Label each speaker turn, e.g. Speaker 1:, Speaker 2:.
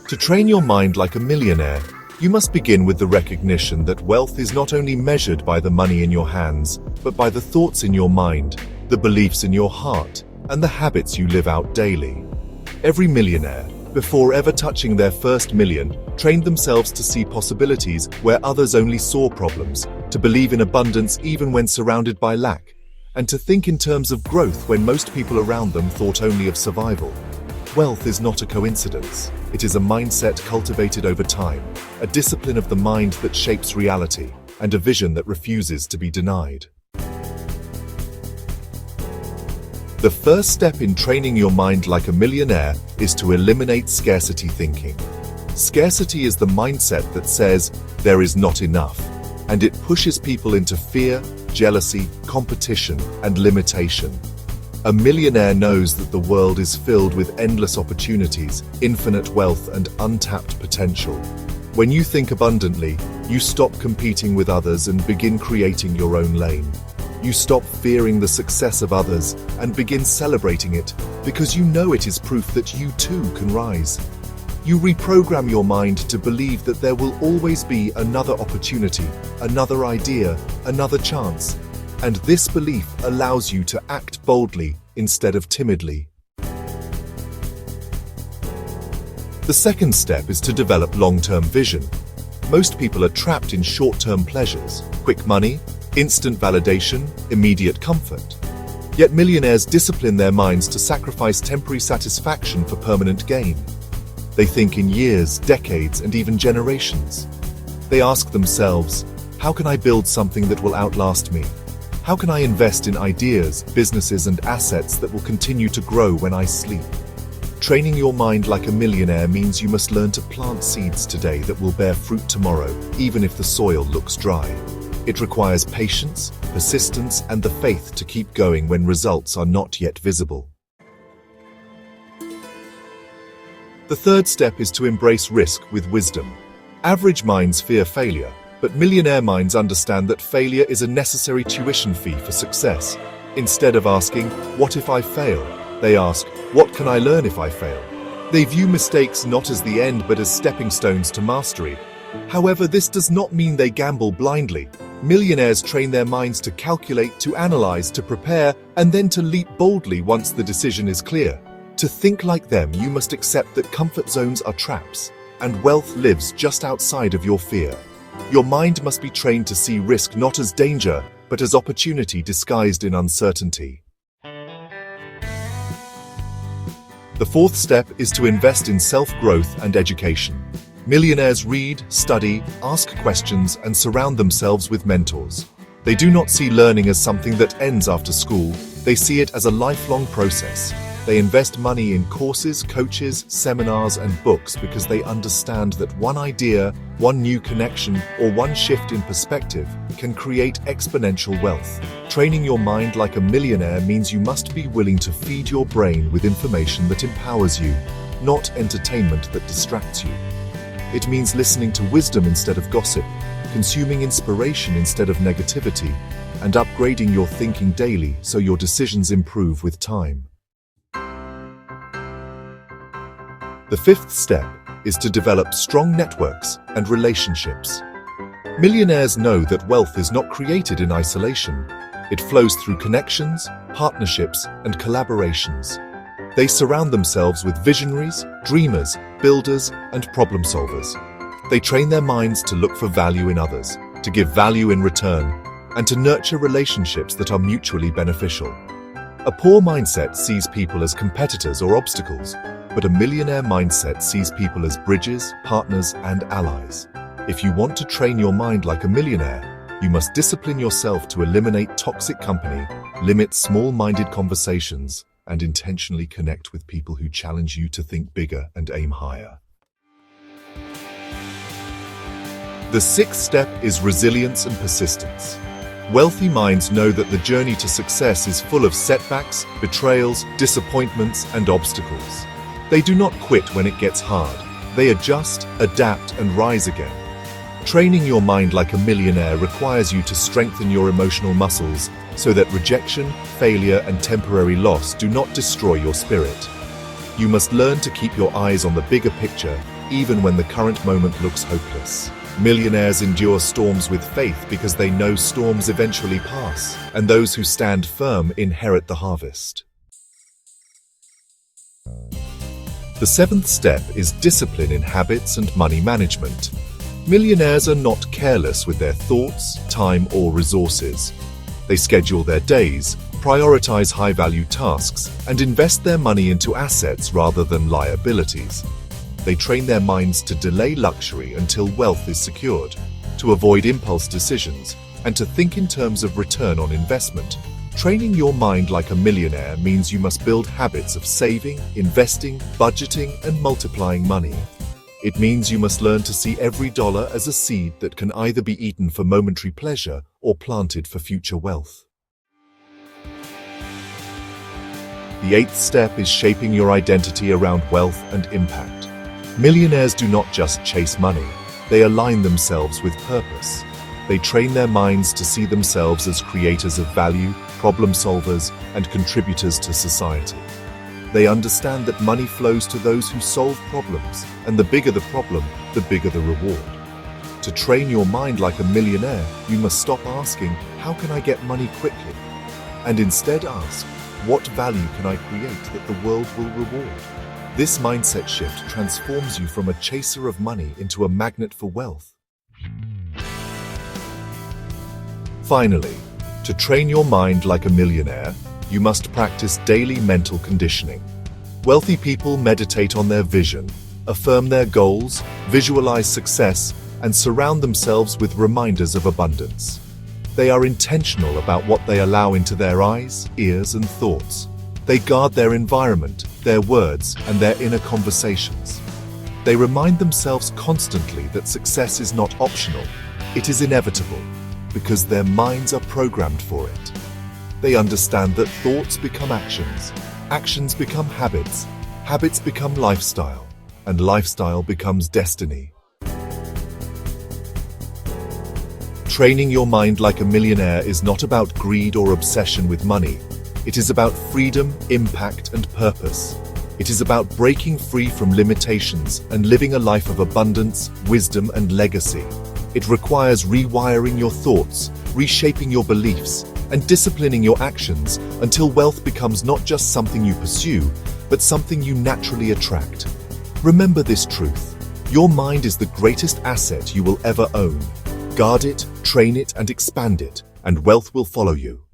Speaker 1: To train your mind like a millionaire, you must begin with the recognition that wealth is not only measured by the money in your hands, but by the thoughts in your mind, the beliefs in your heart, and the habits you live out daily. Every millionaire, before ever touching their first million, trained themselves to see possibilities where others only saw problems, to believe in abundance even when surrounded by lack, and to think in terms of growth when most people around them thought only of survival. Wealth is not a coincidence. It is a mindset cultivated over time, a discipline of the mind that shapes reality, and a vision that refuses to be denied. The first step in training your mind like a millionaire is to eliminate scarcity thinking. Scarcity is the mindset that says, there is not enough, and it pushes people into fear, jealousy, competition, and limitation. A millionaire knows that the world is filled with endless opportunities, infinite wealth, and untapped potential. When you think abundantly, you stop competing with others and begin creating your own lane. You stop fearing the success of others and begin celebrating it because you know it is proof that you too can rise. You reprogram your mind to believe that there will always be another opportunity, another idea, another chance. And this belief allows you to act boldly instead of timidly. The second step is to develop long-term vision. Most people are trapped in short-term pleasures, quick money, instant validation, immediate comfort. Yet millionaires discipline their minds to sacrifice temporary satisfaction for permanent gain. They think in years, decades, and even generations. They ask themselves, how can I build something that will outlast me? How can I invest in ideas, businesses, and assets that will continue to grow when I sleep? Training your mind like a millionaire means you must learn to plant seeds today that will bear fruit tomorrow, even if the soil looks dry. It requires patience, persistence, and the faith to keep going when results are not yet visible. The third step is to embrace risk with wisdom. Average minds fear failure, but millionaire minds understand that failure is a necessary tuition fee for success. Instead of asking, what if I fail? They ask, what can I learn if I fail? They view mistakes not as the end but as stepping stones to mastery. However, this does not mean they gamble blindly. Millionaires train their minds to calculate, to analyze, to prepare, and then to leap boldly once the decision is clear. To think like them, you must accept that comfort zones are traps, and wealth lives just outside of your fear. Your mind must be trained to see risk not as danger, but as opportunity disguised in uncertainty. The fourth step is to invest in self-growth and education. Millionaires read, study, ask questions, and surround themselves with mentors. They do not see learning as something that ends after school. They see it as a lifelong process. They invest money in courses, coaches, seminars, and books because they understand that one idea, one new connection, or one shift in perspective can create exponential wealth. Training your mind like a millionaire means you must be willing to feed your brain with information that empowers you, not entertainment that distracts you. It means listening to wisdom instead of gossip, consuming inspiration instead of negativity, and upgrading your thinking daily so your decisions improve with time. The fifth step is to develop strong networks and relationships. Millionaires know that wealth is not created in isolation. It flows through connections, partnerships, and collaborations. They surround themselves with visionaries, dreamers, builders, and problem solvers. They train their minds to look for value in others, to give value in return, and to nurture relationships that are mutually beneficial. A poor mindset sees people as competitors or obstacles, but a millionaire mindset sees people as bridges, partners, and allies. If you want to train your mind like a millionaire, you must discipline yourself to eliminate toxic company, limit small-minded conversations, and intentionally connect with people who challenge you to think bigger and aim higher. The sixth step is resilience and persistence. Wealthy minds know that the journey to success is full of setbacks, betrayals, disappointments, and obstacles. They do not quit when it gets hard. They adjust, adapt, and rise again. Training your mind like a millionaire requires you to strengthen your emotional muscles so that rejection, failure, and temporary loss do not destroy your spirit. You must learn to keep your eyes on the bigger picture, even when the current moment looks hopeless. Millionaires endure storms with faith because they know storms eventually pass, and those who stand firm inherit the harvest. The seventh step is discipline in habits and money management. Millionaires are not careless with their thoughts, time, or resources. They schedule their days, prioritize high-value tasks, and invest their money into assets rather than liabilities. They train their minds to delay luxury until wealth is secured, to avoid impulse decisions, and to think in terms of return on investment. Training your mind like a millionaire means you must build habits of saving, investing, budgeting, and multiplying money. It means you must learn to see every dollar as a seed that can either be eaten for momentary pleasure or planted for future wealth. The eighth step is shaping your identity around wealth and impact. Millionaires do not just chase money, they align themselves with purpose. They train their minds to see themselves as creators of value, problem solvers, and contributors to society. They understand that money flows to those who solve problems, and the bigger the problem, the bigger the reward. To train your mind like a millionaire, you must stop asking, "How can I get money quickly?" and instead ask, "What value can I create that the world will reward?" This mindset shift transforms you from a chaser of money into a magnet for wealth. Finally, to train your mind like a millionaire, you must practice daily mental conditioning. Wealthy people meditate on their vision, affirm their goals, visualize success, and surround themselves with reminders of abundance. They are intentional about what they allow into their eyes, ears, and thoughts. They guard their environment, their words, and their inner conversations. They remind themselves constantly that success is not optional, it is inevitable, because their minds are programmed for it. They understand that thoughts become actions, actions become habits, habits become lifestyle, and lifestyle becomes destiny. Training your mind like a millionaire is not about greed or obsession with money. It is about freedom, impact, and purpose. It is about breaking free from limitations and living a life of abundance, wisdom, and legacy. It requires rewiring your thoughts, reshaping your beliefs, and disciplining your actions until wealth becomes not just something you pursue, but something you naturally attract. Remember this truth: your mind is the greatest asset you will ever own. Guard it, train it, and expand it, and wealth will follow you.